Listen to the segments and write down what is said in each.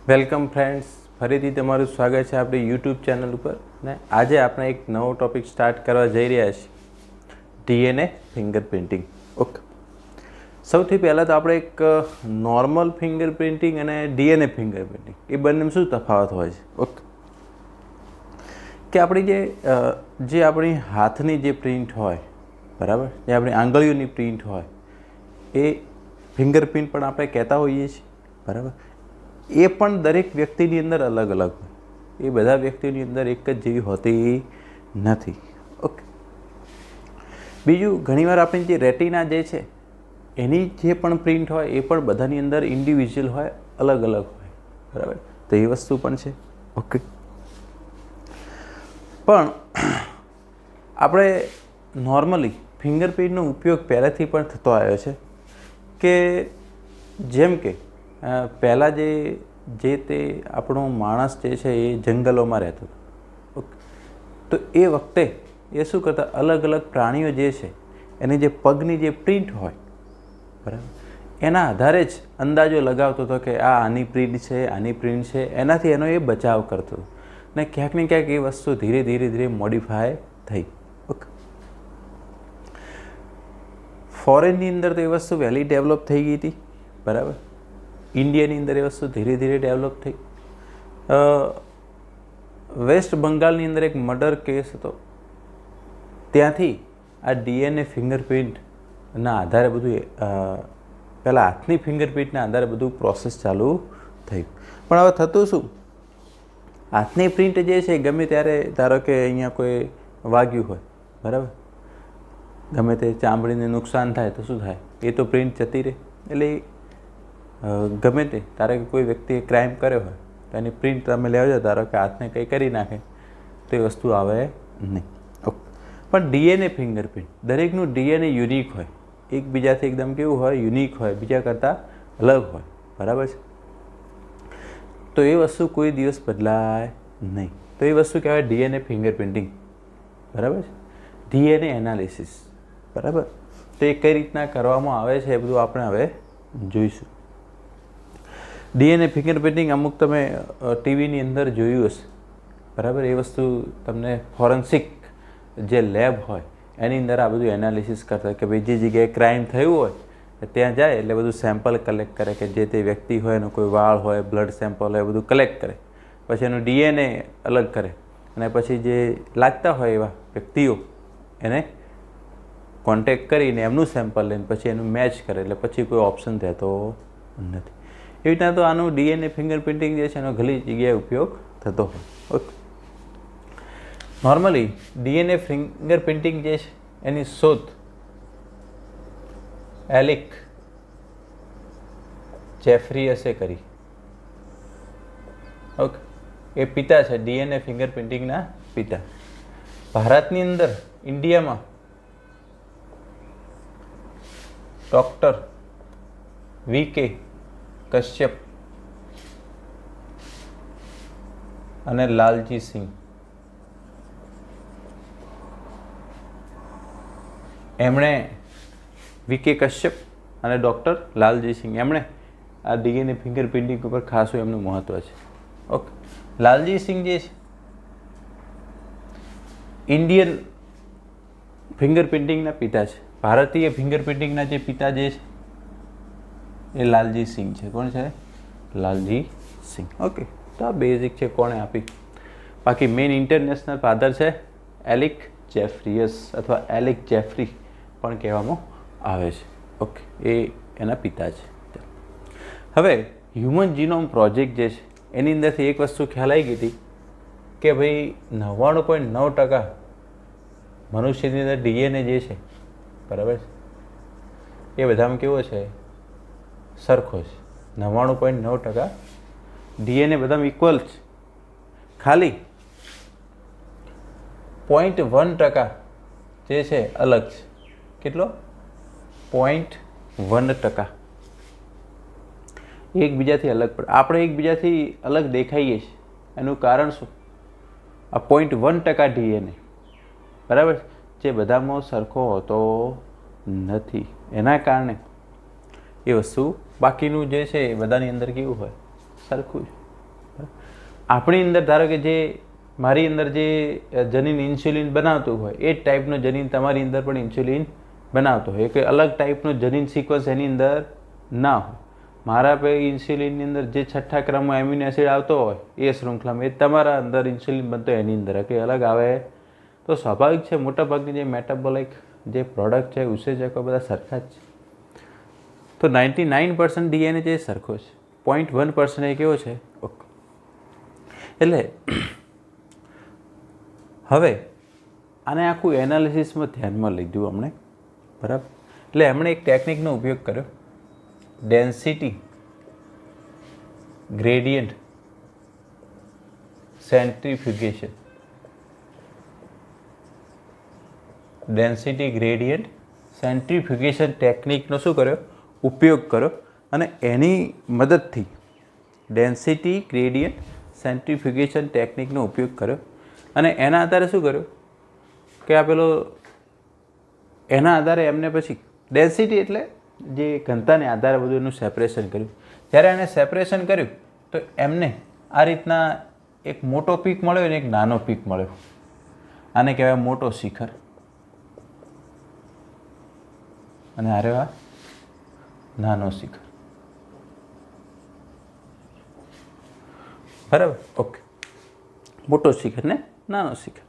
Welcome friends, ફરીથી તમારું સ્વાગત છે આપણી યુટ્યુબ ચેનલ ઉપર. ને આજે આપણે એક નવો ટોપિક સ્ટાર્ટ કરવા જઈ રહ્યા છીએ, ડીએનએ ફિંગરપ્રિન્ટિંગ. ઓકે, સૌથી પહેલાં તો આપણે એક નોર્મલ ફિંગરપ્રિન્ટિંગ અને ડીએનએ ફિંગરપ્રિન્ટિંગ એ બંનેમાં શું તફાવત હોય છે. ઓકે, કે આપણી જે આપણી હાથની જે પ્રિન્ટ હોય, બરાબર, જે આપણી આંગળીઓની પ્રિન્ટ હોય એ ફિંગરપ્રિન્ટ પણ આપણે કહેતા હોઈએ છીએ, બરાબર. એ પણ દરેક વ્યક્તિની અંદર અલગ અલગ હોય. એ બધા વ્યક્તિની અંદર એક જ જેવી હોતી નથી. ઓકે, બીજું, ઘણીવાર આપણી જે રેટિના જે છે એની જે પણ પ્રિન્ટ હોય એ પણ બધાની અંદર ઇન્ડિવિજ્યુઅલ હોય, અલગ અલગ હોય, બરાબર. તો એ વસ્તુ પણ છે. ઓકે, પણ આપણે નોર્મલી ફિંગરપ્રિન્ટનો ઉપયોગ પહેલાંથી પણ થતો આવ્યો છે. કે જેમ કે પહેલાં જે તે આપણો માણસ જે છે એ જંગલોમાં રહેતો હતો. ઓકે, તો એ વખતે એ શું કરતા, અલગ અલગ પ્રાણીઓ જે છે એની જે પગની જે પ્રિન્ટ હોય, બરાબર, એના આધારે જ અંદાજો લગાવતો હતો કે આ આની પ્રિન્ટ છે, આની પ્રિન્ટ છે. એનાથી એનો એ બચાવ કરતો હતો. ને ક્યાંક ને ક્યાંક એ વસ્તુ ધીરે ધીરે મોડિફાય થઈ. ઓકે, ફોરેનની અંદર તો એ વસ્તુ વહેલી ડેવલપ થઈ ગઈ હતી, બરાબર. ઇન્ડિયાની અંદર એ વસ્તુ ધીરે ધીરે ડેવલપ થઈ. વેસ્ટ બંગાળની અંદર એક મર્ડર કેસ હતો, ત્યાંથી આ ડીએનએ ફિંગરપ્રિન્ટના આધારે બધું પહેલાં હાથની ફિંગરપ્રિન્ટના આધારે બધું પ્રોસેસ ચાલુ થયું. પણ હવે થતું શું, હાથની પ્રિન્ટ જે છે ગમે ત્યારે, ધારો કે અહીંયા કોઈ વાગ્યું હોય, બરાબર, ગમે તે ચામડીને નુકસાન થાય તો શું થાય, એ તો પ્રિન્ટ જતી રહે. એટલે ગમે તે, ધારો કે કોઈ વ્યક્તિએ ક્રાઇમ કર્યો હોય તો એની પ્રિન્ટ તમે લેવા જાઓ, ધારો કે હાથને કંઈ કરી નાખે તો એ વસ્તુ આવે નહીં. ઓકે, પણ ડીએનએ ફિંગરપ્રિન્ટ, દરેકનું ડીએનએ યુનિક હોય, એકબીજાથી એકદમ કેવું હોય, યુનિક હોય, બીજા કરતાં અલગ હોય, બરાબર છે. તો એ વસ્તુ કોઈ દિવસ બદલાય નહીં. તો એ વસ્તુ કહેવાય ડીએનએ ફિંગરપ્રિન્ટિંગ, બરાબર છે. ડીએનએ એનાલિસિસ, બરાબર. તો એ કઈ રીતના કરવામાં આવે છે એ બધું આપણે હવે જોઈશું. ડીએનએ ફિંગરપ્રિન્ટિંગ અમુક તમે ટીવીની અંદર જોયું હશે, બરાબર. એ વસ્તુ તમને ફોરેન્સિક જે લેબ હોય એની અંદર આ બધું એનાલિસિસ કરતા, કે ભાઈ જે જગ્યાએ ક્રાઇમ થયું હોય ત્યાં જાય એટલે બધું સેમ્પલ કલેક્ટ કરે, કે જે તે વ્યક્તિ હોય એનો કોઈ વાળ હોય, બ્લડ સેમ્પલ હોય, બધું કલેક્ટ કરે. પછી એનું ડીએનએ અલગ કરે અને પછી જે લાગતા હોય એવા વ્યક્તિઓ એને કોન્ટેક્ટ કરીને એમનું સેમ્પલ લઈને પછી એનું મેચ કરે, એટલે પછી કોઈ ઓપ્શન રહેતો નથી. એવી રીતના તો આનું ડીએનએ ફિંગરપ્રિન્ટિંગ જે છે એનો ઘણી જગ્યાએ ઉપયોગ થતો હોય. ઓકે, નોર્મલી ડીએનએ ફિંગરપ્રિન્ટિંગ જે છે એની શોધ એલિક જેફરીયસે કરી. ઓકે, એ પિતા છે ડીએનએ ફિંગરપ્રિન્ટિંગના પિતા. ભારતની અંદર, ઇન્ડિયામાં ડૉક્ટર વી.કે. કશ્યપ અને લાલજી સિંહ, એમણે વી.કે. કશ્યપ અને ડૉક્ટર લાલજી સિંહ, એમણે આ ડીએનએ ફિંગરપ્રિન્ટિંગ ઉપર ખાસું એમનું મહત્ત્વ છે. ઓકે, લાલજી સિંહ જે છે ઇન્ડિયન ફિંગરપ્રિન્ટિંગના પિતા છે. ભારતીય ફિંગરપ્રિન્ટિંગના જે પિતા જે છે એ લાલજી સિંહ છે. કોણ છે? લાલજી સિંહ. ઓકે, તો આ બેઝિક છે કોણે આપી. બાકી મેઇન ઇન્ટરનેશનલ ફાધર છે એલિક જેફરીયસ, અથવા એલિક જેફરી પણ કહેવામાં આવે છે. ઓકે, એ એના પિતા છે. હવે હ્યુમન જીનોમ પ્રોજેક્ટ જે છે એની અંદરથી એક વસ્તુ ખ્યાલ આવી ગઈ હતી કે ભાઈ 99.9% મનુષ્યની અંદર ડીએનએ જે છે, બરાબર છે, એ બધામાં કેવો છે, સરખો છે. 99.9% ડીએનએ બધામાં ઇક્વલ છે. ખાલી 0.1% જે છે અલગ છે. કેટલો? 0.1% એકબીજાથી અલગ પડે. આપણે એકબીજાથી અલગ દેખાઈએ છીએ, એનું કારણ શું? આ 0.1% ડીએનએ, બરાબર, જે બધામાં સરખો હોતો નથી. એના કારણે એ વસ્તુ, બાકીનું જે છે એ બધાની અંદર કેવું હોય, સરખું જ. આપણી અંદર ધારો કે જે મારી અંદર જે જનીન ઇન્સ્યુલિન બનાવતું હોય એ જ ટાઈપનું જનીન તમારી અંદર પણ ઇન્સ્યુલિન બનાવતો હોય, કે અલગ ટાઈપનું જનીન સિક્વન્સ એની અંદર ના હોય. મારા પે ઇન્સ્યુલિનની અંદર જે છઠ્ઠા ક્રમમાં એમિનો એસિડ આવતો હોય એ શૃંખલામાં એ તમારા અંદર ઇન્સ્યુલિન બનતો એની અંદર કે અલગ આવે તો સ્વાભાવિક છે. મોટાભાગની જે મેટાબોલિક જે પ્રોડક્ટ છે, ઉત્સેચકો બધા સરખા જ છે. તો 99% ડીએનએ જે સરખો છે, 0.1% એ કેવો છે? ઓકે. એટલે હવે આને આખું એનાલિસિસમાં ધ્યાનમાં લીધું અમને, બરાબર. એટલે એમણે એક ટેકનિકનો ઉપયોગ કર્યો, density gradient centrifugation. Density gradient centrifugation ટેકનિકનો શું કર્યો? ઉપયોગ કર્યો. અને એની મદદથી ડેન્સિટી ગ્રેડિયન્ટ સેન્ટ્રીફ્યુગેશન ટેકનિકનો ઉપયોગ કર્યો. અને એના આધારે શું કર્યું કે આ પેલો એના આધારે એમને પછી ડેન્સિટી એટલે જે ઘનતાને આધારે બધું એનું સેપરેશન કર્યું. જ્યારે એને સેપરેશન કર્યું તો એમને આ રીતના એક મોટો પીક મળ્યો અને એક નાનો પીક મળ્યો. આને કહેવાય મોટો શિખર અને આ રહેવા નાનો શિખર, બરાબર. ઓકે. મોટો શિખર ને નાનો શિખર.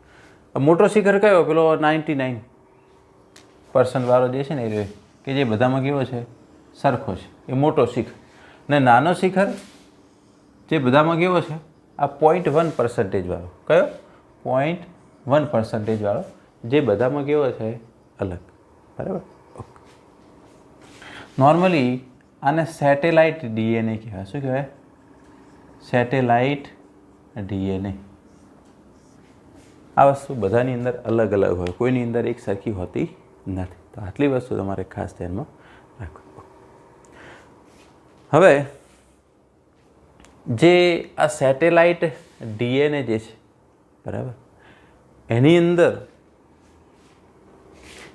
મોટો શિખર કયો? પેલો 99% વાળો જે છે ને એ કે જે બધામાં કેવો છે? સરખો છે, એ મોટો શિખર. ને નાનો શિખર જે બધામાં કેવો છે? આ 0.1% વાળો. કયો? 0.1% વાળો જે બધામાં કેવો છે? અલગ, બરાબર. ઓકે. નોર્મલી આને સેટેલાઇટ ડીએનએ કહેવાય. શું કહેવાય? Satellite DNA. આ વસ્તુ બધાની અંદર અલગ અલગ હોય, કોઈની અંદર એક સરખી હોતી નથી. તો આટલી વસ્તુ તમારે ખાસ ધ્યાનમાં રાખવું. હવે જે આ સેટેલાઇટ ડીએનએ જે છે, બરાબર, એની અંદર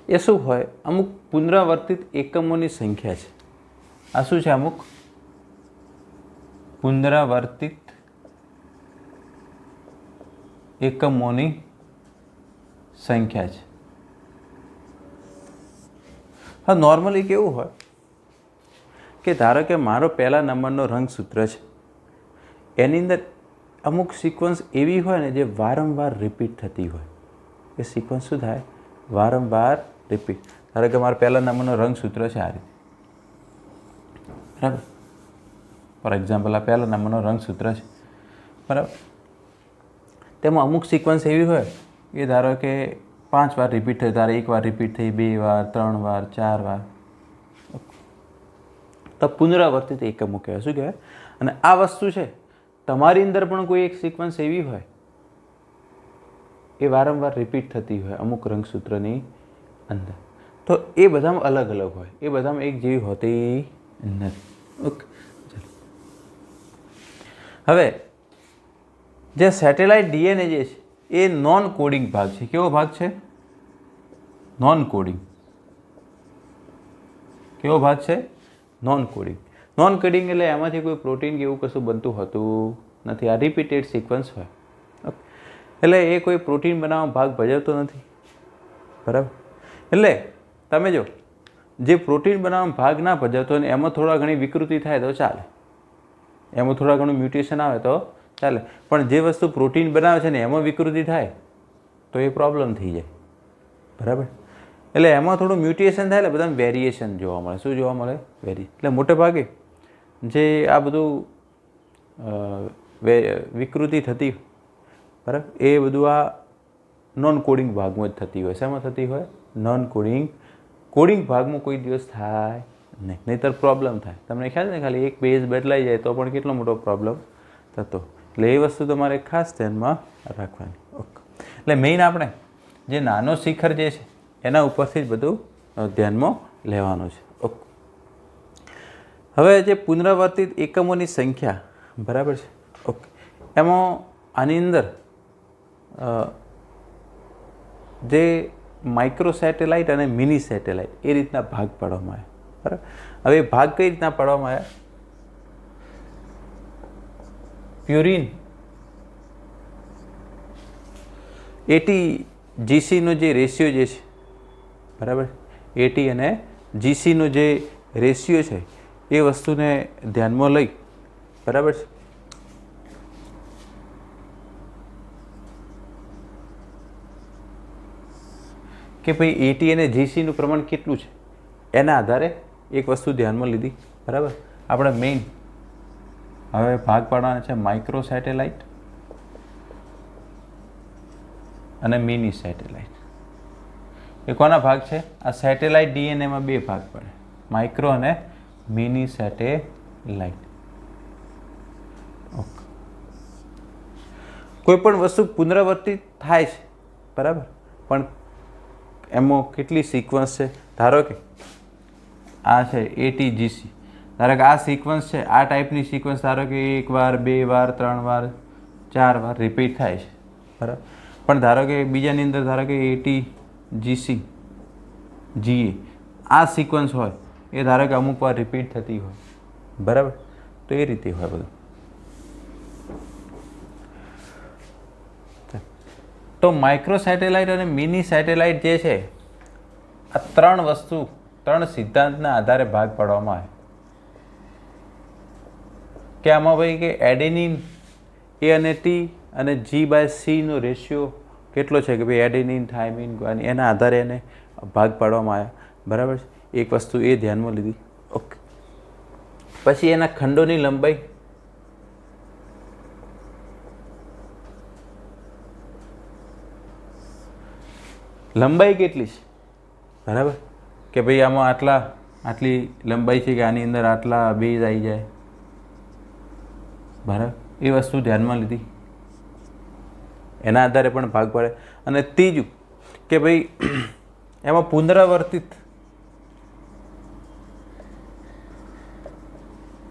એ શું હોય? અમુક પુનરાવર્તિત એકમોની સંખ્યા છે. આ શું છે? અમુક પુનરાવર્તિત એકમોની સંખ્યા છે. હા, નોર્મલી કેવું હોય કે ધારો કે મારો પહેલા નંબરનો રંગસૂત્ર છે, એની અંદર અમુક સિક્વન્સ એવી હોય ને જે વારંવાર રિપીટ થતી હોય. એ સિક્વન્સ શું થાય? વારંવાર રિપીટ. ધારો કે મારો પહેલા નંબરનો રંગસૂત્ર છે આ રીતે, બરાબર. ફોર એક્ઝામ્પલ, આ પહેલા નંબરનો રંગસૂત્ર છે, બરાબર. તેમાં અમુક સિક્વન્સ એવી હોય કે ધારો કે 5 વાર રિપીટ થઈ, ધારો 1 વાર રિપીટ થઈ, 2 વાર, 3 વાર, 4 વાર. તો પુનરાવર્તિત એકમો કહેવાય. શું કહેવાય? અને આ વસ્તુ છે તમારી અંદર પણ કોઈ એક સિક્વન્સ એવી હોય એ વારંવાર રિપીટ થતી હોય અમુક રંગસૂત્રની અંદર, તો એ બધામાં અલગ અલગ હોય, એ બધામાં એક જેવી હોતી નથી. ઓકે. હવે જે સેટેલાઇટ ડીએનએ જે છે એ નોન કોડિંગ ભાગ છે. કેવો ભાગ છે? Non coding. કેવો ભાગ છે? Non coding. નોન કોડિંગ એટલે એમાંથી કોઈ પ્રોટીન કે એવું કશું બનતું હોતું નથી. આ રિપીટેડ સિક્વન્સ હોય. ઓકે. એટલે એ કોઈ પ્રોટીન બનાવવામાં ભાગ ભજવતો નથી, બરાબર. એટલે તમે જો જે પ્રોટીન બનાવવામાં ભાગ ના ભજવતો હોય ને એમાં થોડા ઘણી વિકૃતિ થાય તો ચાલે, એમાં થોડા ઘણું મ્યુટેશન આવે તો ચાલે. પણ જે વસ્તુ પ્રોટીન બનાવે છે ને એમાં વિકૃતિ થાય તો એ પ્રોબ્લેમ થઈ જાય, બરાબર. એટલે એમાં થોડું મ્યુટેશન થાય એટલે બધાને વેરિએશન જોવા મળે. શું જોવા મળે? એટલે મોટે ભાગે જે આ બધું વિકૃતિ થતી, બરાબર, એ બધું આ નોન કોડિંગ ભાગમાં જ થતી હોય. શેમાં થતી હોય? Non coding. કોડિંગ ભાગમાં કોઈ દિવસ થાય નહીં, નહીંતર પ્રોબ્લેમ થાય. તમને ખ્યાલ છે ને, ખાલી એક બેઝ બદલાઈ જાય તો પણ કેટલો મોટો પ્રોબ્લેમ થતો. એટલે એ વસ્તુ તમારે ખાસ ધ્યાનમાં રાખવાની. ઓકે. એટલે મેઇન આપણે જે નાનો શિખર જે છે એના ઉપરથી જ બધું ધ્યાનમાં લેવાનું છે. ઓકે. હવે જે પુનરાવર્તિત એકમોની સંખ્યા, બરાબર છે, ઓકે, એમાં આની અંદર જે માઇક્રો સેટેલાઇટ અને મિની સેટેલાઇટ એ રીતના ભાગ પાડવામાં આવ્યા, બરાબર. હવે ભાગ કઈ રીતના પાડવામાં આવ્યા? પ્યુરિન એટી જીસીનો જે રેશિયો જે છે, બરાબર, એટી અને જીસીનો જે રેશિયો છે એ વસ્તુને ધ્યાનમાં લઈ, બરાબર છે, કે ભાઈ એટી અને જીસીનું પ્રમાણ કેટલું છે એના આધારે એક વસ્તુ ધ્યાનમાં લીધી, બરાબર. આપણે મેઇન હવે ભાગ પાડવાના છે માઇક્રો સેટેલાઇટ અને મિની સેટેલાઇટ. એ કોના ભાગ છે? આ સેટેલાઇટ ડીએનએમાં બે ભાગ પડે, માઇક્રો અને મિની સેટેલાઇટ. ઓકે. કોઈ પણ વસ્તુ પુનરાવર્તિત થાય છે, બરાબર, પણ એમાં કેટલી સિક્વન્સ છે? ધારો કે આ છે એટીજીસી, ધારો કે આ સિક્વન્સ છે, આ ટાઈપની સિક્વન્સ ધારો કે 1 વાર 2 વાર 3 વાર 4 વાર રિપીટ થાય છે, બરાબર. પણ ધારો કે બીજાની અંદર ધારો કે એટીજીસી જીએ આ સિક્વન્સ હોય એ ધારો કે અમુક વાર રિપીટ થતી હોય, બરાબર. તો એ રીતે હોય બધું. તો માઇક્રો સેટેલાઇટ અને મિની સેટેલાઇટ જે છે આ ત્રણ સિદ્ધાંતના આધારે ભાગ પાડવામાં આવે. કે આમાં ભાઈ કે એડેનિન એ અને ટી અને G/C નો રેશિયો કેટલો છે કે ભાઈ એડેનિન થાઇમિન ગ્વાનિન એના આધારે એને ભાગ પાડવામાં આવ્યા, બરાબર છે. એક વસ્તુ એ ધ્યાનમાં લીધી. ઓકે. પછી એના ખંડોની લંબાઈ, લંબાઈ કેટલી છે, બરાબર, કે ભાઈ આમાં આટલી લંબાઈ છે કે આની અંદર આટલા બેઝ આવી જાય, બરાબર. એ વસ્તુ ધ્યાનમાં લીધી, એના આધારે પણ ભાગ પડે. અને ત્રીજું કે ભાઈ એમાં પુનરાવર્તિત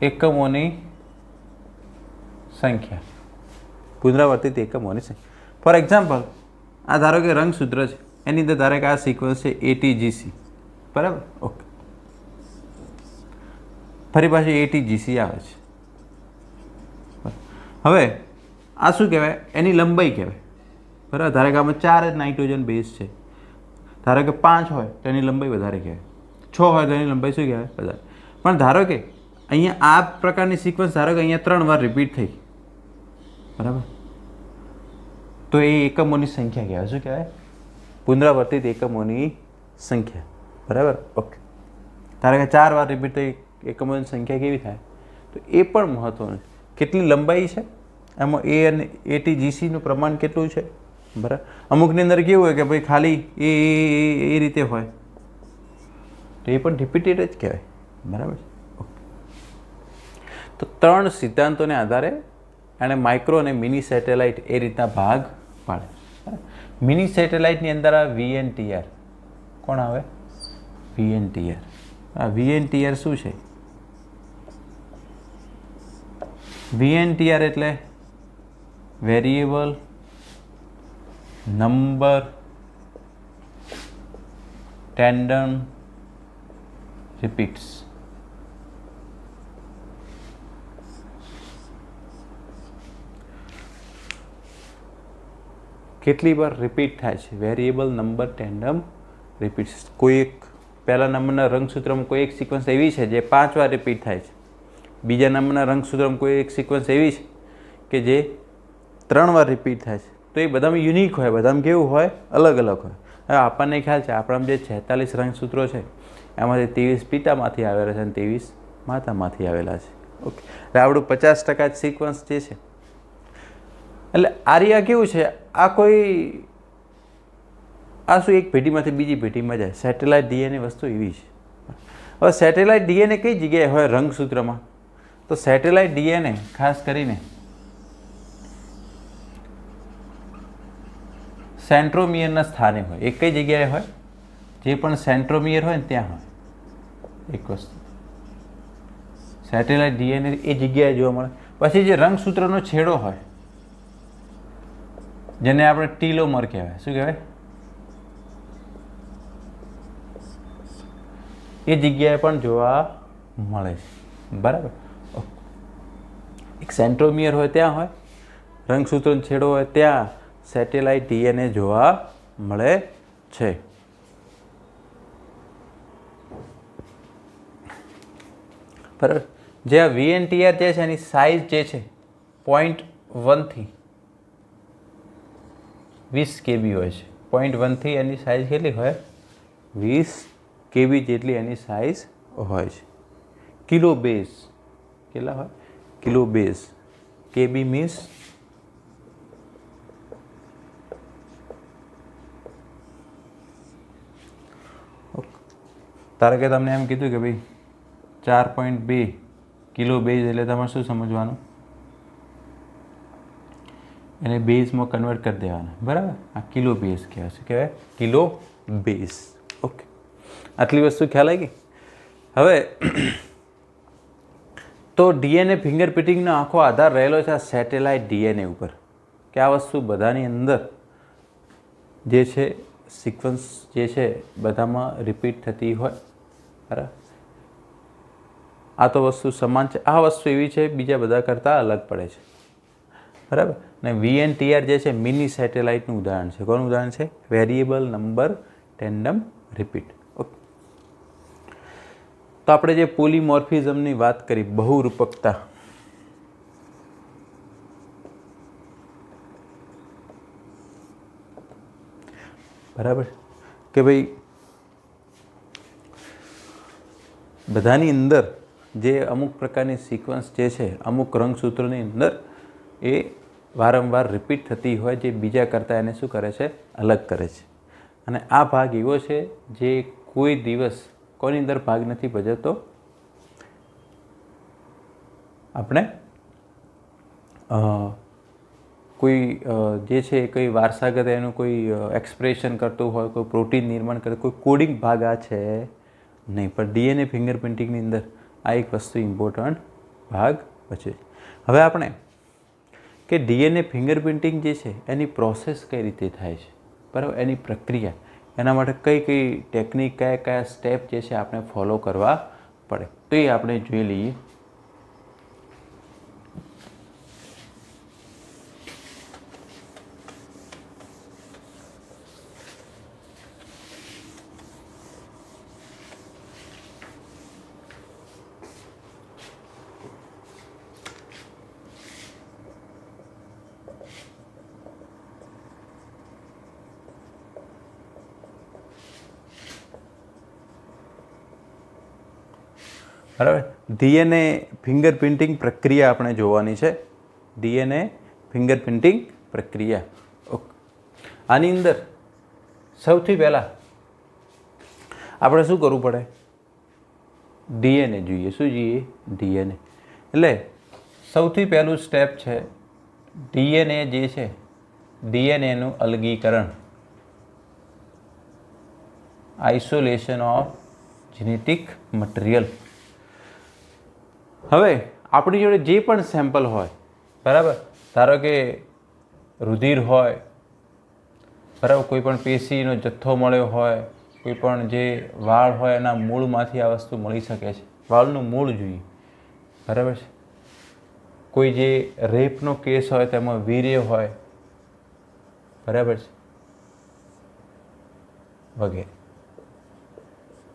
એકમોની સંખ્યા, પુનરાવર્તિત એકમોની સંખ્યા. ફોર એક્ઝામ્પલ, આ ધારો કે રંગસૂત્ર છે, એની અંદર ધારો કે આ સિક્વન્સ છે એટીજીસી, બરાબર. ઓકે. ફરી પાછી એટીજીસી આવે છે. હવે આ શું કહેવાય? એની લંબાઈ કહેવાય, બરાબર. ધારો કે આમાં 4 નાઇટ્રોજન બેઝ છે, ધારો કે 5 હોય તો એની લંબાઈ વધારે કહેવાય, 6 હોય તો એની લંબાઈ શું કહેવાય? વધારે. પણ ધારો કે અહીંયા આ પ્રકારની સિક્વન્સ ધારો કે અહીંયા 3 વાર રિપીટ થઈ, બરાબર, તો એ એકમોની સંખ્યા કહેવાય. શું કહેવાય? પુનરાવર્તિત એકમોની સંખ્યા, બરાબર. ઓકે. ધારો કે 4 વાર રિપીટ થઈ, એકમોની સંખ્યા કેવી થાય? તો એ પણ મહત્વનું છે. કેટલી લંબાઈ છે એમાં, એ અને એટીજીસીનું પ્રમાણ કેટલું છે, બરાબર. અમુકની અંદર કેવું હોય કે ભાઈ ખાલી એ રીતે હોય તો એ પણ રિપીટેડ જ કહેવાય, બરાબર. તો 3 સિદ્ધાંતોને આધારે એણે માઇક્રો અને મિની સેટેલાઇટ એ રીતના ભાગ પાડે. મિની સેટેલાઇટની અંદર આ VNTR કોણ આવે? VNTR. આ VNTR શું છે? VNTR એટલે વેરિયેબલ નંબર ટેન્ડમ રિપીટ્સ. કેટલી વાર રિપીટ થાય છે? Variable number tandem repeats. કોઈ એક પહેલા નંબરના રંગસૂત્રમાં કોઈ એક સિક્વન્સ એવી છે જે 5 વાર રિપીટ થાય છે, બીજા નંબરના રંગસૂત્રમાં કોઈ એક સિક્વન્સ એવી છે કે જે 3 વાર રિપીટ થાય છે. તો એ બધામાં યુનિક હોય, બધામાં કેવું હોય? અલગ અલગ હોય. હવે આપણને ખ્યાલ છે આપણામાં જે 46 રંગસૂત્રો છે એમાંથી 23 પિતામાંથી આવેલા છે અને 23 માતામાંથી આવેલા છે. ઓકે. એટલે આપણું 50% જ સિક્વન્સ જે છે. એટલે આર્યા કેવું છે? આ શું એક પેઢીમાંથી બીજી પેઢીમાં જાય. સેટેલાઇટ ડીએનએ વસ્તુ એવી છે. હવે સેટેલાઇટ ડીએનએ કઈ જગ્યાએ હોય રંગસૂત્રમાં? તો સેટેલાઇટ ડીએનએ ખાસ કરીને સેન્ટ્રોમિયરના સ્થાને હોય. એક કઈ જગ્યાએ હોય? જે પણ સેન્ટ્રોમિયર હોય ને ત્યાં હોય એક વસ્તુ. સેટેલાઇટ ડીએનએ એ જગ્યાએ જોવા મળે. પછી જે રંગસૂત્રનો છેડો હોય જેને આપણે ટીલોમર કહેવાય. શું કહેવાય? એ જગ્યાએ પણ જોવા મળે છે, બરાબર. એક સેન્ટ્રોમિયર હોય ત્યાં હોય, રંગસૂત્રનો છેડો હોય ત્યાં, સેટેલાઇટ ડીએનએ જોવા મળે છે. બરાબર. જે આ VNTR જે છે એની સાઇઝ જે છે 0.1 થી 20 KB હોય છે. 0.1 થી એની સાઇઝ કેટલી હોય? 20 KB જેટલી એની સાઇઝ હોય છે. કિલો બેઝ કેટલા હોય? Kilo base. KB મીન્સ ધારો કે તમને એમ કીધું કે ભાઈ 4.2 કિલો બેઝ એટલે તમારે શું સમજવાનું? એને બેઝમાં કન્વર્ટ કરી દેવાના. બરાબર. આ કિલો બેઝ કહેવાય છે. કહેવાય કિલો બેઝ. ઓકે, આટલી વસ્તુ ખ્યાલ આવી ગઈ. હવે તો ડીએનએ ફિંગરપ્રિન્ટિંગનો આખો આધાર રહેલો છે આ સેટેલાઇટ ડીએનએ ઉપર, કે આ વસ્તુ બધાની અંદર જે છે સિક્વન્સ જે છે બધામાં રિપીટ થતી હોય. બરાબર. આ તો વસ્તુ સમાન છે. આ વસ્તુ એવી છે બીજા બધા કરતાં અલગ પડે છે. બરાબર. ને VNTR જે છે મિની સેટેલાઇટનું ઉદાહરણ છે. કોનું ઉદાહરણ છે? Variable number tandem repeat. Okay, તો આપણે જે પોલીમોર્ફિઝમની વાત કરી, બહુરૂપકતા, બરાબર, કે ભાઈ બધાની અંદર જે અમુક પ્રકારની સિક્વન્સ જે છે અમુક રંગસૂત્રોની અંદર એ વારંવાર રિપીટ થતી હોય, જે બીજા કરતાં એને શું કરે છે? અલગ કરે છે. અને આ ભાગ એવો છે જે કોઈ દિવસ કોની અંદર ભાગ નથી ભજવતો? આપણે કોઈ જે છે કોઈ વારસાગત એનું કોઈ એક્સપ્રેશન કરતું હોય, કોઈ પ્રોટીન નિર્માણ કરતું, કોઈ કોડિંગ ભાગ આ છે નહીં. પણ ડીએનએ ફિંગરપ્રિન્ટિંગની અંદર આ એક વસ્તુ ઇમ્પોર્ટન્ટ ભાગ ભજવે. હવે આપણે કે ડીએનએ ફિંગરપ્રિન્ટિંગ જે છે એની પ્રોસેસ કઈ રીતે થાય છે, બરાબર, એની પ્રક્રિયા, એના માટે કઈ કઈ ટેકનિક, કયા કયા સ્ટેપ જે છે આપણે ફોલો કરવા પડે, તો એ આપણે જોઈ લઈએ. બરાબર. ડીએનએ ફિંગરપ્રિન્ટિંગ પ્રક્રિયા આપણે જોવાની છે. ડીએનએ ફિંગરપ્રિન્ટિંગ પ્રક્રિયા. ઓકે, આની અંદર સૌથી પહેલાં આપણે શું કરવું પડે? ડીએનએ જોઈએ. શું જોઈએ? ડીએનએ. એટલે સૌથી પહેલું સ્ટેપ છે ડીએનએ જે છે ડીએનએનું અલગીકરણ, આઇસોલેશન ઓફ જેનેટિક મટીરિયલ. હવે આપણી જોડે જે પણ સેમ્પલ હોય, બરાબર, ધારો કે રુધિર હોય, બરાબર, કોઈ પણ પેશીનો જથ્થો મળ્યો હોય, કોઈ પણ જે વાળ હોય એના મૂળમાંથી આ વસ્તુ મળી શકે છે. વાળનું મૂળ જોઈએ, બરાબર છે. કોઈ જે રેપનો કેસ હોય તેમાં વીર્ય હોય, બરાબર છે, વગેરે.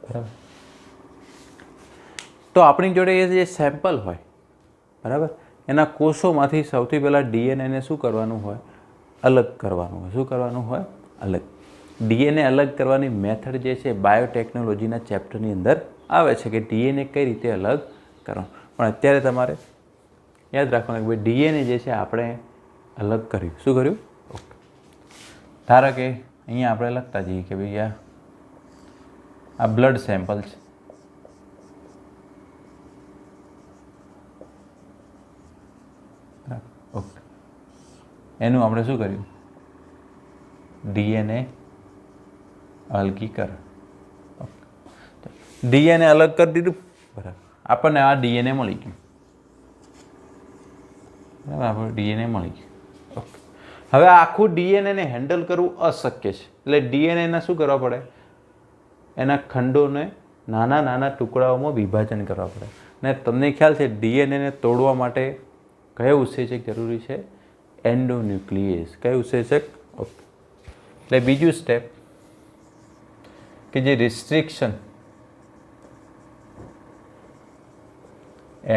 બરાબર. તો આપણી જોડે એ જે સેમ્પલ હોય, બરાબર, એના કોષોમાંથી સૌથી પહેલાં ડીએનએને શું કરવાનું હોય? અલગ કરવાનું હોય. શું કરવાનું હોય? અલગ. ડીએનએ અલગ કરવાની મેથડ જે છે બાયોટેકનોલોજીના ચેપ્ટરની અંદર આવે છે કે ડીએનએ કઈ રીતે અલગ કરવાનું. પણ અત્યારે તમારે યાદ રાખવાનું કે ભાઈ ડીએનએ જે છે આપણે અલગ કર્યું. શું કર્યું? ઓકે, ધારો કે અહીંયા આપણે લખતા જઈએ કે ભાઈ આ બ્લડ સેમ્પલ છે, ઓકે, એનું આપણે શું કર્યું? ડીએનએ અલગીકરણ. ડીએનએ અલગ કરી દીધું, બરાબર, આપણને આ ડીએનએ મળી ગયું, બરાબર, આપણે ડીએનએ મળી ગયું. ઓકે, હવે આખું ડીએનએને હેન્ડલ કરવું અશક્ય છે. એટલે ડીએનએના શું કરવા પડે? એના ખંડોને નાના નાના ટુકડાઓમાં વિભાજન કરવા પડે. ને તમને ખ્યાલ છે ડીએનએને તોડવા માટે કયો ઉત્સેચક જરૂરી છે? એન્ડોન્યુક્લિયેઝ. કયો ઉત્સેચક? ઓકે, એટલે બીજું સ્ટેપ કે જે રિસ્ટ્રિક્શન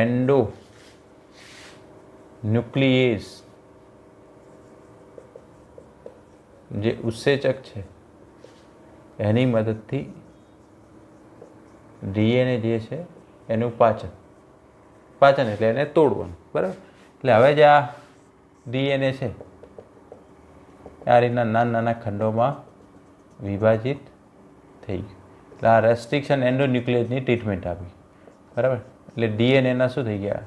એન્ડો ન્યુક્લિયેઝ જે ઉત્સેચક છે એની મદદથી ડીએનએ જે છે એનું પાચન એટલે એને તોડવાનું, બરાબર. એટલે હવે જે આ ડીએનએ છે આ રીતના નાના નાના ખંડોમાં વિભાજિત થઈ ગયું. એટલે આ રેસ્ટ્રિક્શન એન્ડોન્યુક્લિયસની ટ્રીટમેન્ટ આપી, બરાબર. એટલે ડીએનએના શું થઈ ગયા?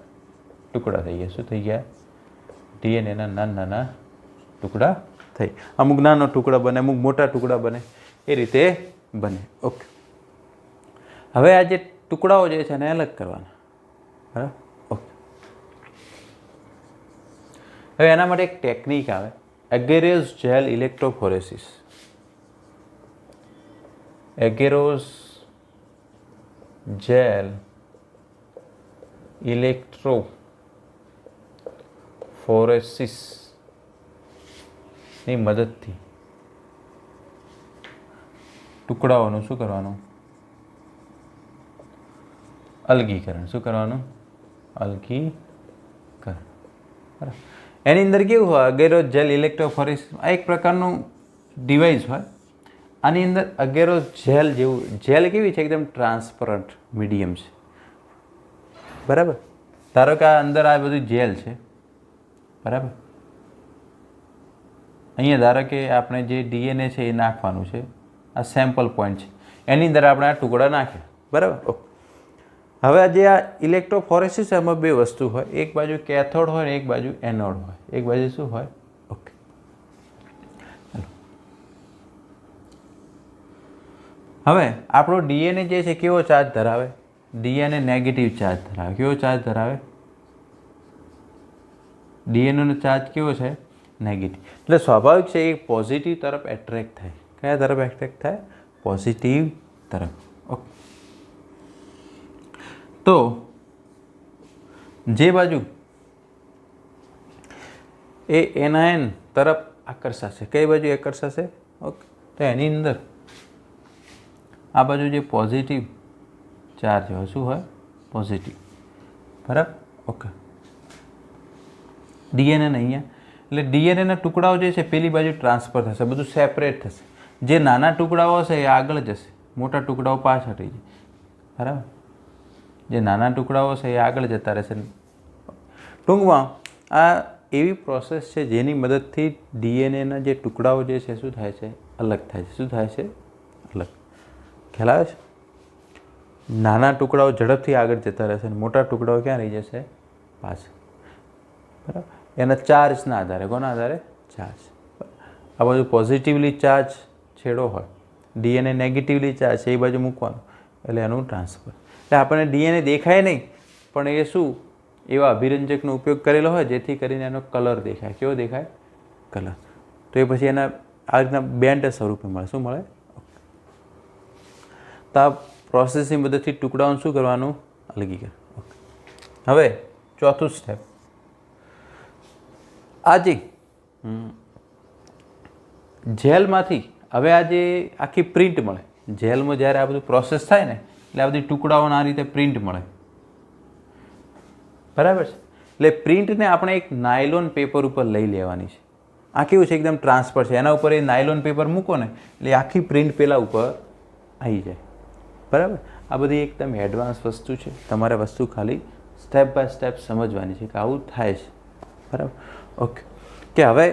ટુકડા થઈ ગયા. શું થઈ ગયા? ડીએનએના નાના નાના ટુકડા થઈ. અમુક નાનો ટુકડા બને, અમુક મોટા ટુકડા બને, એ રીતે બને. ઓકે, હવે આ જે ટુકડાઓ જે છે એને અલગ કરવાના, બરાબર. ઓકે, હવે એના માટે એક ટેકનિક આવે, એગેરોસ જેલ ઇલેક્ટ્રોફોરેસિસ. એગેરોસ જેલ ઇલેક્ટ્રોફોરેસિસ ની મદદથી ટુકડાઓનું શું કરવાનું? અલગીકરણ. શું કરવાનું? અલગીકરણ. બરાબર. એની અંદર કેવું હોય? એગેરોસ જેલ ઇલેક્ટ્રોફોરેસિસ આ એક પ્રકારનું ડિવાઇસ હોય. આની અંદર એગેરોસ જેલ જેવું, જેલ કેવી છે? એકદમ ટ્રાન્સપરન્ટ મીડિયમ છે, બરાબર. ધારો કે આ અંદર આ બધું જેલ છે, બરાબર. અહીંયા ધારો કે આપણે જે ડીએનએ છે એ નાખવાનું છે, આ સેમ્પલ પોઈન્ટ છે, એની અંદર આપણે આ ટુકડા નાખ્યા, બરાબર. ઓકે, હવે જે આ ઇલેક્ટ્રોફોરેસિસ એમાં બે વસ્તુ હોય, એક બાજુ કેથોડ હોય ને એક બાજુ એનોડ હોય. એક બાજુ શું હોય? ઓકે, હવે આપણો ડીએનએ જે છે કેવો ચાર્જ ધરાવે? ડીએનએ નેગેટિવ ચાર્જ ધરાવે. કેવો ચાર્જ ધરાવે? ડીએનએનો ચાર્જ કેવો છે? નેગેટિવ. એટલે સ્વાભાવિક છે એ પોઝિટિવ તરફ એટ્રેક્ટ થાય. કયા તરફ એટ્રેક્ટ થાય? પોઝિટિવ તરફ. ઓકે, તો જે બાજુ એ એનાયન તરફ આકર્ષાશે, કઈ બાજુ આકર્ષાશે? ઓકે, તો એની અંદર આ બાજુ જે પોઝિટિવ ચાર્જ હોય શું હોય? પોઝિટિવ, બરાબર. ઓકે, ડીએનએ અહીંયા એટલે ડીએનએના ટુકડાઓ જે છે પેલી બાજુ ટ્રાન્સફર થશે, બધું સેપરેટ થશે. જે નાના ટુકડાઓ હશે એ આગળ જશે, મોટા ટુકડાઓ પાછળ રહી જાય, બરાબર. જે નાના ટુકડાઓ છે એ આગળ જતા રહેશે. ટૂંકમાં આ એવી પ્રોસેસ છે જેની મદદથી ડીએનએના જે ટુકડાઓ જે છે શું થાય છે? અલગ થાય છે. શું થાય છે? અલગ. ખ્યાલ આવે છે? નાના ટુકડાઓ ઝડપથી આગળ જતા રહેશે અને મોટા ટુકડાઓ ક્યાં રહી જશે? પાછળ, બરાબર. એના ચાર્જના આધારે. કોના આધારે? ચાર્જ. આ બાજુ પોઝિટિવલી ચાર્જ છેડો હોય, ડીએનએ નેગેટિવલી ચાર્જ છે, એ બાજુ મૂકવાનું એટલે એનું ટ્રાન્સફર. એટલે આપણને ડીએનએ દેખાય નહીં, પણ એ શું એવા અભિરંજકનો ઉપયોગ કરેલો હોય જેથી કરીને એનો કલર દેખાય. કેવો દેખાય? કલર. તો એ પછી એના આ રીતના બેન્ડ સ્વરૂપે મળે. શું મળે? તો આ પ્રોસેસની મદદથી ટુકડાઓને શું કરવાનું? અલગીકરણ. ઓકે, હવે ચોથું સ્ટેપ. આજે જેલમાંથી હવે આ જે આખી પ્રિન્ટ મળે, જેલમાં જ્યારે આ બધું પ્રોસેસ થાય ને એટલે આ બધી ટુકડાઓને આ રીતે પ્રિન્ટ મળે, બરાબર છે. એટલે પ્રિન્ટને આપણે એક નાયલોન પેપર ઉપર લઈ લેવાની છે. આ કેવું છે? એકદમ ટ્રાન્સફર છે. એના ઉપર એ નાયલોન પેપર મૂકો ને એટલે આખી પ્રિન્ટ પેલા ઉપર આવી જાય, બરાબર. આ બધી એકદમ એડવાન્સ વસ્તુ છે. તમારે વસ્તુ ખાલી સ્ટેપ બાય સ્ટેપ સમજવાની છે કે આવું થાય છે, બરાબર. ઓકે, કે હવે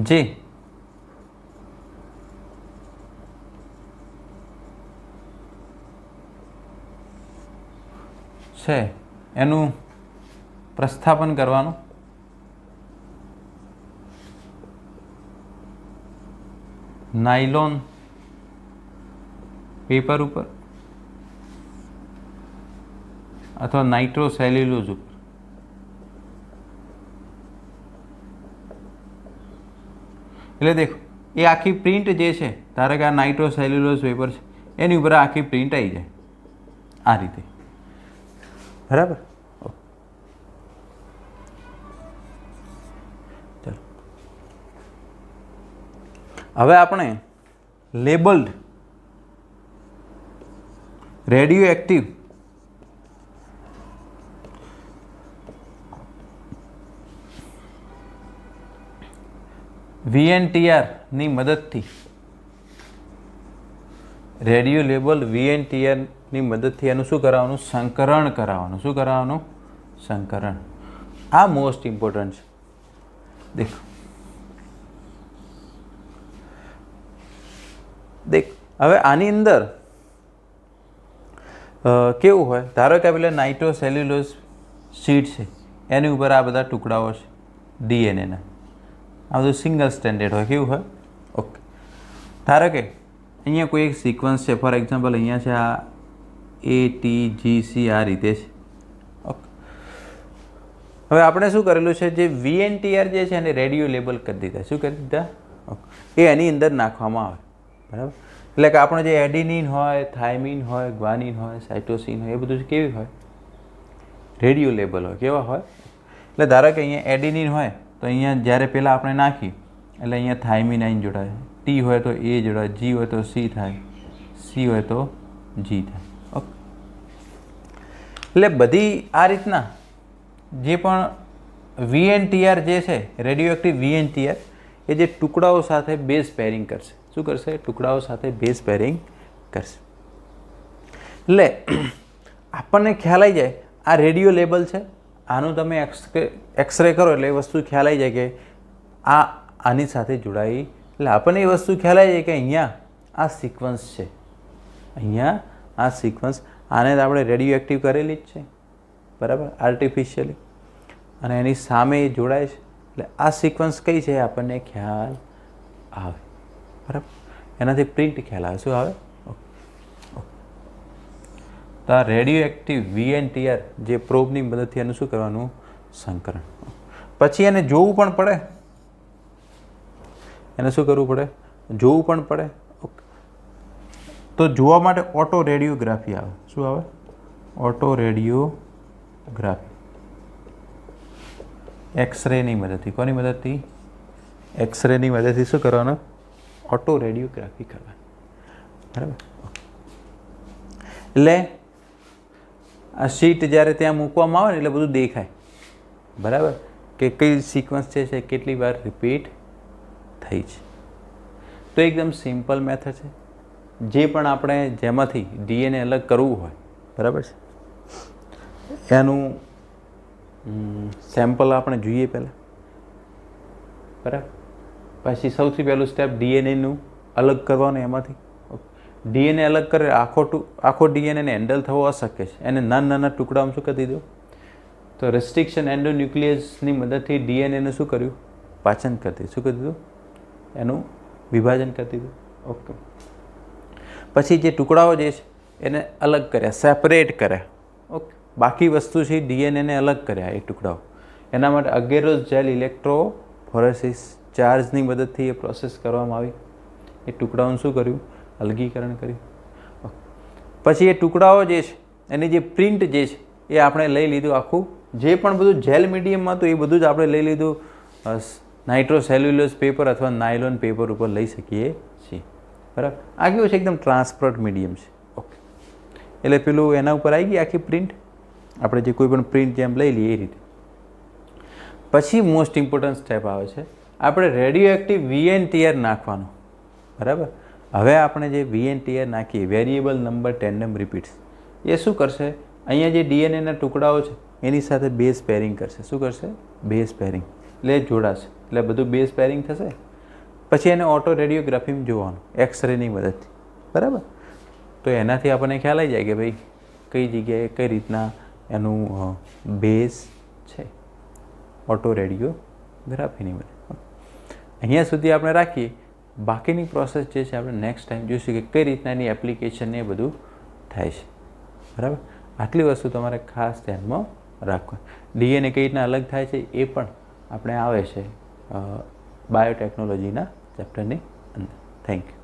જે છે એનું પ્રસ્થાપન કરવાનું. નાયલોન પેપર ઉપર અથવા નાઇટ્રોસેલ્યુલોઝ ઉપર. એટલે દેખો એ આખી પ્રિન્ટ જે છે, ધારો કે આ નાઇટ્રોસેલ્યુલોઝ પેપર છે, એની ઉપર આખી પ્રિન્ટ આવી જાય આ રીતે, બરાબર. ચલો હવે આપણે લેબલ્ડ રેડિયો એક્ટિવ VNTRની મદદથી રેડિયો લેબલ VNTRની મદદથી એનું શું કરાવવાનું? સંકરણ કરાવવાનું. શું કરાવવાનું? સંકરણ. આ મોસ્ટ ઇમ્પોર્ટન્ટ છે. દેખ હવે આની અંદર કેવું હોય? ધારો કે પેલા નાઇટ્રોસેલ્યુલોઝ શીટ છે, એની ઉપર આ બધા ટુકડાઓ છે DNAના. આ બધું સિંગલ સ્ટેન્ડર્ડ હોય. કેવું હોય? ઓકે. ધારો કે અહીંયા કોઈ એક સિક્વન્સ છે, ફોર એક્ઝામ્પલ અહીંયા છે આ ATGC, આ રીતે છે. ઓકે. હવે આપણે શું કરેલું છે? જે VNTR જે છે એને રેડિયો લેબલ કરી દીધા. શું કરી દીધા? ઓકે. એ એની અંદર નાખવામાં આવે. બરાબર. એટલે કે આપણે જે એડિનિન હોય, થાઇમિન હોય, ગ્વાનિન હોય, સાઇટોસિન હોય, એ બધું કેવી હોય? રેડિયો લેબલ હોય. કેવા હોય? એટલે ધારો કે અહીંયા એડિનિન હોય તો અહીંયા જ્યારે પહેલાં આપણે નાખી એટલે અહીંયા થાઇમિન આઈને જોડાય, T હોય તો A જોડાય, G હોય તો C થાય, C હોય તો G થાય. ઓકે. એટલે બધી આ રીતના જે પણ VNTR જે છે, રેડિયો એક્ટિવ VNTR, એ જે ટુકડાઓ સાથે બેઝ પેરિંગ કરશે. શું કરશે? ટુકડાઓ સાથે બેઝ પેરિંગ કરશે. એટલે આપણને ખ્યાલ આવી જાય આ રેડિયો લેબલ છે, આનું તમે એક્સરે કરો એટલે એ વસ્તુ ખ્યાલ આવી જાય કે આ આની સાથે જોડાઈ. એટલે આપણને એ વસ્તુ ખ્યાલ આવી જાય કે અહીંયા આ સિક્વન્સ છે, અહીંયા આ સિક્વન્સ, આને આપણે રેડિયો એક્ટિવ કરેલી જ છે. બરાબર. આર્ટિફિશિયલી. અને એની સામે એ જોડાય છે. એટલે આ સિક્વન્સ કઈ છે આપણને ખ્યાલ આવે. બરાબર. એનાથી પ્રિન્ટ ખ્યાલ આવે. શું આવે? તો આ રેડિયો એક્ટિવ VNTR જે પ્રોબની મદદથી એનું શું કરવાનું? સંકરણ. પછી એને જોવું પણ પડે. એને શું કરવું પડે? જોવું પણ પડે. ઓકે. તો જોવા માટે ઓટો રેડિયોગ્રાફી આવે. શું આવે? Auto radiography. એક્સરેની મદદથી. કોની મદદથી? એક્સરેની મદદથી શું કરવાનું? ઓટો રેડિયોગ્રાફી કરવાની. બરાબર. એટલે આ શીટ જ્યારે ત્યાં મૂકવામાં આવે ને એટલે બધું દેખાય. બરાબર. કે કઈ સિક્વન્સ છે કેટલી વાર રિપીટ થઈ છે. તો એકદમ સિમ્પલ મેથડ છે. જે પણ આપણે જેમાંથી DNA અલગ કરવું હોય, બરાબર છે, એનું સેમ્પલ આપણે જોઈએ પહેલાં. બરાબર. પછી સૌથી પહેલું સ્ટેપ DNAનું અલગ કરવાનું. એમાંથી DNA અલગ કરે, આખો DNA ને હેન્ડલ થવો અશક્ય છે. એને નાના ટુકડામાં શું કરી દીધું? તો રેસ્ટ્રિક્શન એન્ડોન્યુક્લિયસની મદદથી DNAને શું કર્યું? પાચન કરી દીધું. શું કરી દીધું? એનું વિભાજન કરી દીધું. ઓકે. પછી જે ટુકડાઓ જે છે એને અલગ કર્યા, સેપરેટ કર્યા. ઓકે. બાકી વસ્તુ છે DNAને અલગ કર્યા એ ટુકડાઓ. એના માટે અગેરોસ જેલ ઇલેક્ટ્રોફોરેસિસ ચાર્જની મદદથી એ પ્રોસેસ કરવામાં આવી. એ ટુકડાઓનું શું કર્યું? અલગીકરણ કર્યું. પછી એ ટુકડાઓ જે છે એની જે પ્રિન્ટ જે છે એ આપણે લઈ લીધું. આખું જે પણ બધું જેલ મીડિયમમાં હતું એ બધું જ આપણે લઈ લીધું. નાઇટ્રોસેલ્યુલોઝ પેપર અથવા નાયલોન પેપર ઉપર લઈ શકીએ છીએ. બરાબર. આ કેવું છે? એકદમ ટ્રાન્સપરન્ટ મીડિયમ છે. ઓકે. એટલે પેલું એના ઉપર આવી ગઈ આખી પ્રિન્ટ. આપણે જે કોઈ પણ પ્રિન્ટ જેમ લઈ લઈએ એ રીતે. પછી મોસ્ટ ઇમ્પોર્ટન્ટ સ્ટેપ આવે છે, આપણે રેડિયો એક્ટિવ VNTR નાખવાનું. બરાબર. હવે આપણે જે VNTR નાખીએ, વેરિયેબલ નંબર ટેન્ડમ રિપીટ્સ, એ શું કરશે? અહીંયા જે DNAના ટુકડાઓ છે એની સાથે બેઝ પેરિંગ કરશે. શું કરશે? Base pairing. એટલે જોડાશે. એટલે બધું બેઝ પેરિંગ થશે. પછી એને ઓટો રેડિયોગ્રાફીમાં જોવાનું એક્સરેની મદદથી. બરાબર. તો એનાથી આપણને ખ્યાલ આવી જાય કે ભાઈ કઈ જગ્યાએ કઈ રીતના એનું બેઝ છે ઓટો રેડિયોગ્રાફીની મદદ. અહીંયા સુધી આપણે રાખીએ. બાકીની પ્રોસેસ જે છે આપણે નેક્સ્ટ ટાઈમ જોઈશું કે કઈ રીતના એની એપ્લિકેશન એ બધું થાય છે. બરાબર. આટલી વસ્તુ તમારે ખાસ ધ્યાનમાં રાખવા. DNA કઈ રીતના અલગ થાય છે એ પણ આપણે આવે છે બાયોટેકનોલોજીના ચેપ્ટરની અંદર. Thank you.